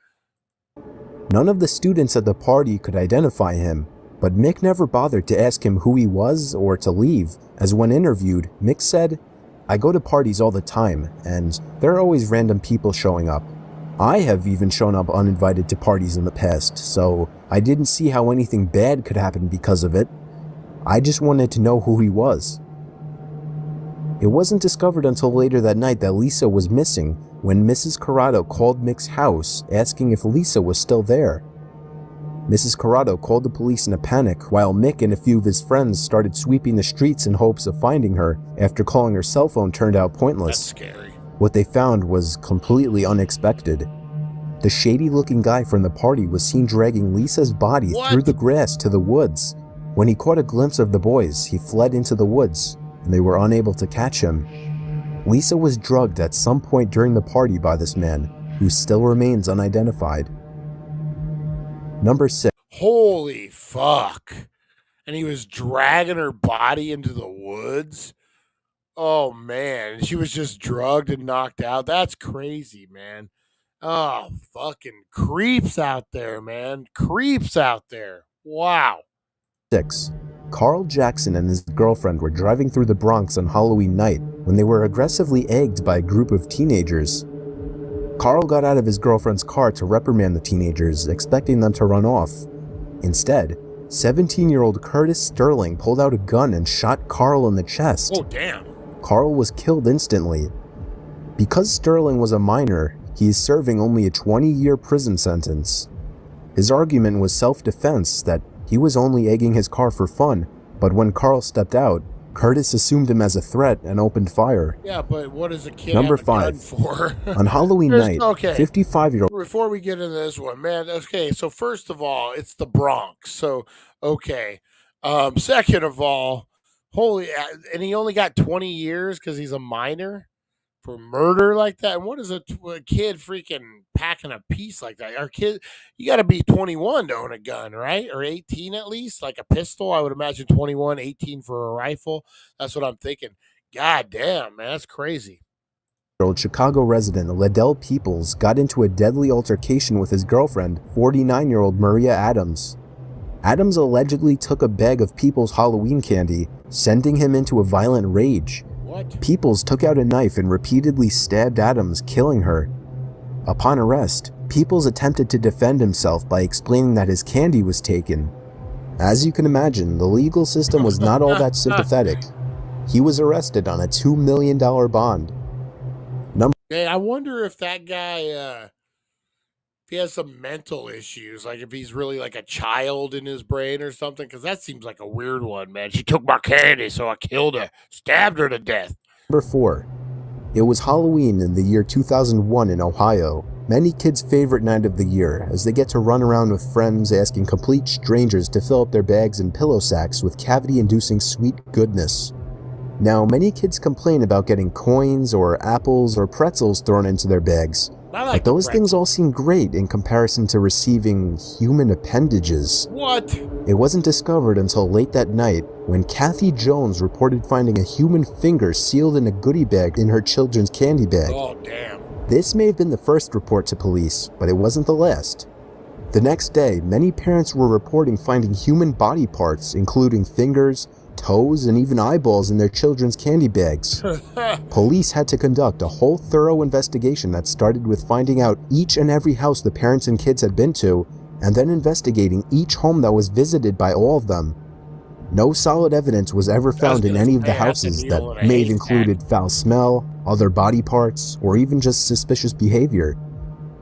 None of the students at the party could identify him, but Mick never bothered to ask him who he was or to leave, as when interviewed, Mick said, "I go to parties all the time, and there are always random people showing up. I have even shown up uninvited to parties in the past, so I didn't see how anything bad could happen because of it. I just wanted to know who he was." It wasn't discovered until later that night that Lisa was missing when Mrs. Corrado called Mick's house asking if Lisa was still there. Mrs. Corrado called the police in a panic while Mick and a few of his friends started sweeping the streets in hopes of finding her after calling her cell phone turned out pointless. That's scary. What they found was completely unexpected. The shady-looking guy from the party was seen dragging Lisa's body through the grass to the woods. When he caught a glimpse of the boys, he fled into the woods, and they were unable to catch him. Lisa was drugged at some point during the party by this man, who still remains unidentified. Number 6. Holy fuck. And he was dragging her body into the woods? Oh, man. She was just drugged and knocked out. That's crazy, man. Oh, fucking creeps out there, man. Creeps out there. Wow. 6. Carl Jackson and his girlfriend were driving through the Bronx on Halloween night when they were aggressively egged by a group of teenagers. Carl got out of his girlfriend's car to reprimand the teenagers, expecting them to run off. Instead, 17-year-old Curtis Sterling pulled out a gun and shot Carl in the chest. Oh, damn. Carl was killed instantly. Because Sterling was a minor, he is serving only a 20-year prison sentence. His argument was self-defense, that he was only egging his car for fun, but when Carl stepped out, Curtis assumed him as a threat and opened fire. Yeah, but what does a kid Number have a gun 5. for? On Halloween night, 55-year-old... Before we get into this one, man, okay, so first of all, it's the Bronx. So, okay. Second of all, and he only got 20 years because he's a minor for murder like that. And what is a kid freaking packing a piece like that? Our kid, you got to be 21 to own a gun, right? Or 18 at least, like a pistol. I would imagine 21, 18 for a rifle. That's what I'm thinking. God damn, man, that's crazy. Chicago resident Liddell Peoples got into a deadly altercation with his girlfriend, 49-year-old Maria Adams. Adams allegedly took a bag of Peoples' Halloween candy, sending him into a violent rage. What? Peoples took out a knife and repeatedly stabbed Adams, killing her. Upon arrest, Peoples attempted to defend himself by explaining that his candy was taken. As you can imagine, the legal system was not all that sympathetic. He was arrested on a $2 million bond. Hey, I wonder if that guy, if he has some mental issues, like if he's really like a child in his brain or something, because that seems like a weird one, man. She took my candy, so I killed her, stabbed her to death. Number 4. It was Halloween in the year 2001 in Ohio, many kids' favorite night of the year, as they get to run around with friends asking complete strangers to fill up their bags and pillow sacks with cavity-inducing sweet goodness. Now, many kids complain about getting coins or apples or pretzels thrown into their bags, but those things all seem great in comparison to receiving human appendages. What? It wasn't discovered until late that night when Kathy Jones reported finding a human finger sealed in a goodie bag in her children's candy bag. Oh, damn. This may have been the first report to police, but it wasn't the last. The next day, many parents were reporting finding human body parts, including fingers, toes, and even eyeballs in their children's candy bags. Police had to conduct a whole thorough investigation that started with finding out each and every house the parents and kids had been to, and then investigating each home that was visited by all of them. No solid evidence was ever found in any of the houses that may have included foul smell, other body parts, or even just suspicious behavior.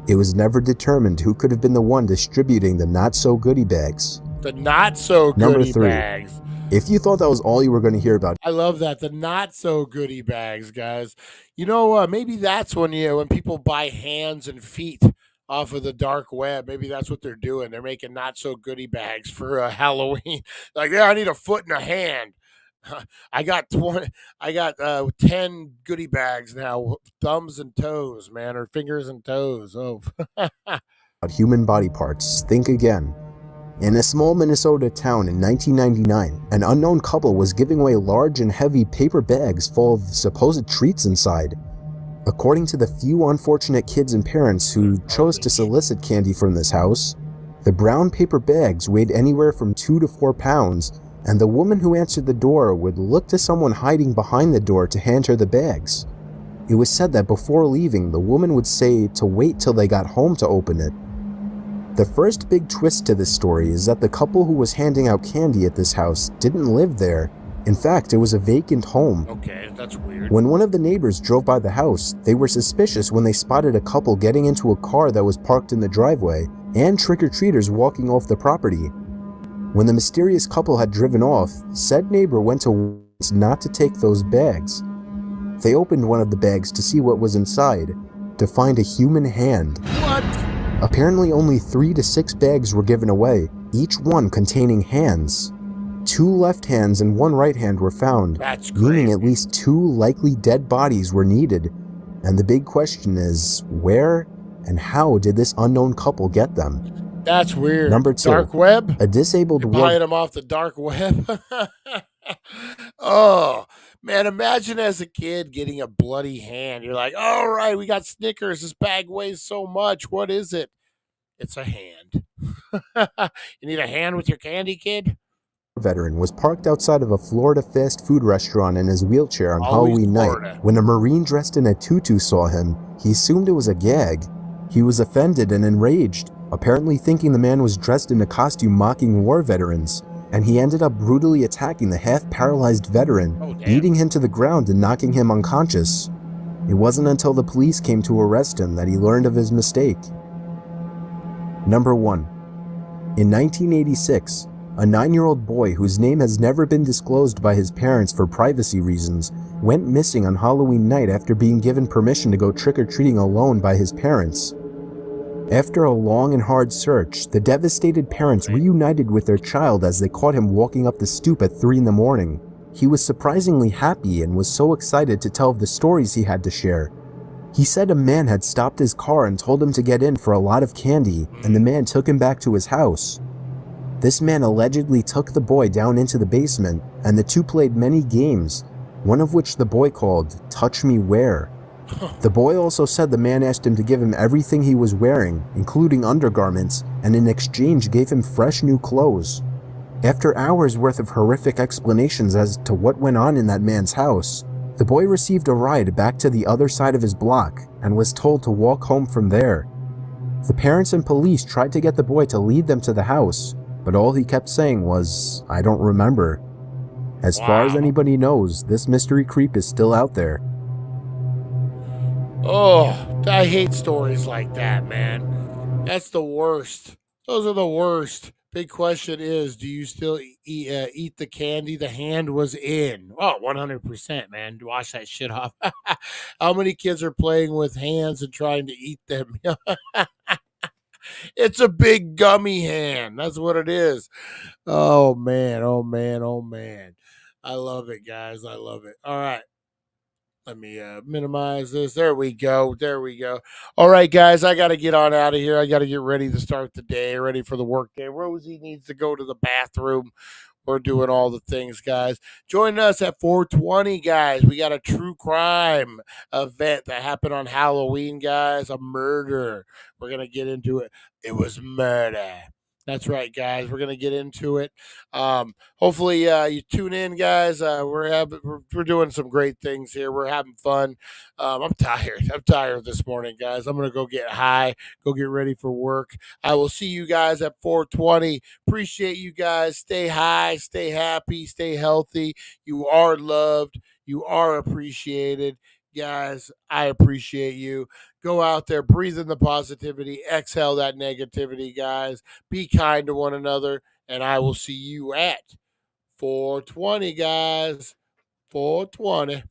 It was never determined who could have been the one distributing the not-so-goodie bags. The not-so-goodie Number 3. bags. If you thought that was all you were going to hear about... I love that. The not-so-goodie bags, guys. You know, maybe that's when people buy hands and feet off of the dark web. Maybe that's what they're doing. They're making not-so-goodie bags for Halloween. Like, yeah, I need a foot and a hand. I got 10 goodie bags now, thumbs and toes, man, or fingers and toes. Oh. Human body parts. Think again. In a small Minnesota town in 1999, an unknown couple was giving away large and heavy paper bags full of supposed treats inside. According to the few unfortunate kids and parents who chose to solicit candy from this house, the brown paper bags weighed anywhere from 2 to 4 pounds, and the woman who answered the door would look to someone hiding behind the door to hand her the bags. It was said that before leaving, the woman would say to wait till they got home to open it. The first big twist to this story is that the couple who was handing out candy at this house didn't live there. In fact, it was a vacant home. Okay, that's weird. When one of the neighbors drove by the house, they were suspicious when they spotted a couple getting into a car that was parked in the driveway and trick-or-treaters walking off the property. When the mysterious couple had driven off, said neighbor went to warn not to take those bags. They opened one of the bags to see what was inside, to find a human hand. What? Apparently only 3 to 6 bags were given away, each one containing hands. 2 left hands and 1 right hand were found, That's meaning crazy. at least 2 likely dead bodies were needed. And the big question is, where and how did this unknown couple get them? That's weird. Number 2. Dark web? A disabled You're woman. buying them off the dark web? Oh, man, imagine as a kid getting a bloody hand. You're like, all right, we got Snickers. This bag weighs so much. What is it? It's a hand. You need a hand with your candy, kid? Veteran was parked outside of a Florida fast food restaurant in his wheelchair on Always Halloween Florida. night. When a Marine dressed in a tutu saw him, he assumed it was a gag. He was offended and enraged, apparently thinking the man was dressed in a costume mocking war veterans, and he ended up brutally attacking the half-paralyzed veteran, Oh, damn. beating him to the ground and knocking him unconscious. It wasn't until the police came to arrest him that he learned of his mistake. Number 1. In 1986, a 9-year-old boy whose name has never been disclosed by his parents for privacy reasons went missing on Halloween night after being given permission to go trick-or-treating alone by his parents. After a long and hard search, the devastated parents reunited with their child as they caught him walking up the stoop at 3 in the morning. He was surprisingly happy and was so excited to tell of the stories he had to share. He said a man had stopped his car and told him to get in for a lot of candy, and the man took him back to his house. This man allegedly took the boy down into the basement, and the two played many games, one of which the boy called Touch Me Where. The boy also said the man asked him to give him everything he was wearing, including undergarments, and in exchange gave him fresh new clothes. After hours worth of horrific explanations as to what went on in that man's house, the boy received a ride back to the other side of his block and was told to walk home from there. The parents and police tried to get the boy to lead them to the house, but all he kept saying was, "I don't remember." As far as anybody knows, this mystery creep is still out there. Oh, I hate stories like that, man. That's the worst. Those are the worst. Big question is, do you still eat the candy the hand was in? Oh, 100%, man. Wash that shit off. How many kids are playing with hands and trying to eat them? It's a big gummy hand. That's what it is. Oh, man. Oh, man. Oh, man. I love it, guys. I love it. All right. Let me minimize this. There we go. There we go. All right, guys, I got to get on out of here. I got to get ready to start the day, ready for the work day. Rosie needs to go to the bathroom. We're doing all the things, guys. Join us at 420, guys. We got a true crime event that happened on Halloween, guys. A murder. We're going to get into it. It was murder. That's right, guys. We're gonna get into it. Hopefully, you tune in, guys. We're doing some great things here. We're having fun. I'm tired. I'm tired this morning, guys. I'm gonna go get high, go get ready for work. I will see you guys at 420. Appreciate you guys. Stay high, stay happy, stay healthy. You are loved. You are appreciated, guys. I appreciate you. Go out there, breathe in the positivity, exhale that negativity, guys. Be kind to one another, and I will see you at 420, guys. 420.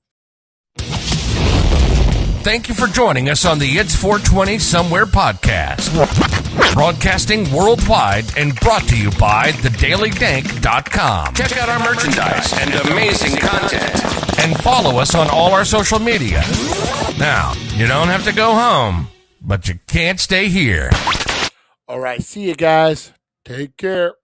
Thank you for joining us on the It's 420 Somewhere podcast. Broadcasting worldwide and brought to you by thedailydank.com. Check out our merchandise and amazing content. And follow us on all our social media. Now, you don't have to go home, but you can't stay here. All right, see you guys. Take care.